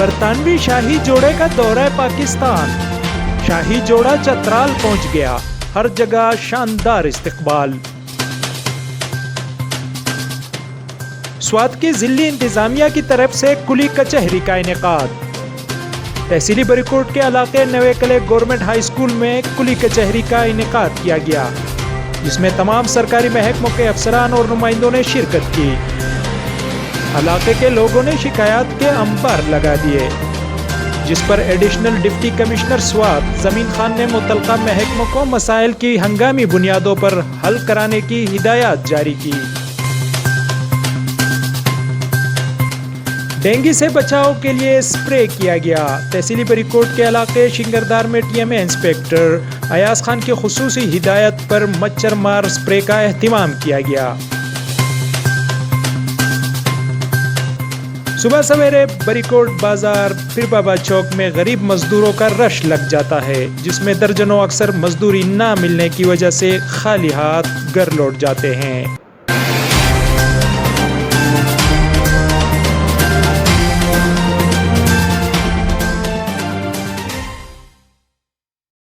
برطانوی شاہی جوڑے کا دورہ پاکستان، شاہی جوڑا چترال پہنچ گیا، ہر جگہ شاندار استقبال۔ سوات کی ضلعی انتظامیہ کی طرف سے کلی کچہری کا انعقاد۔ تحصیلی بریکوٹ کے علاقے نوے کلے گورنمنٹ ہائی اسکول میں کلی کچہری کا انعقاد کیا گیا، جس میں تمام سرکاری محکموں کے افسران اور نمائندوں نے شرکت کی۔ علاقے کے لوگوں نے شکایات کے انبار لگا دیے، جس پر ایڈیشنل ڈپٹی کمشنر سوات زمین خان نے متعلقہ محکموں کو مسائل کی ہنگامی بنیادوں پر حل کرانے کی ہدایات جاری کی۔ ڈینگی سے بچاؤ کے لیے اسپرے کیا گیا۔ تحصیلی بریکوٹ کے علاقے شنگردار میں ٹی ایم اے انسپکٹر ایاز خان کی خصوصی ہدایت پر مچھر مار اسپرے کا اہتمام کیا گیا۔ صبح سویرے بریکوٹ بازار پیر بابا چوک میں غریب مزدوروں کا رش لگ جاتا ہے، جس میں درجنوں اکثر مزدوری نہ ملنے کی وجہ سے خالی ہاتھ گھر لوٹ جاتے ہیں۔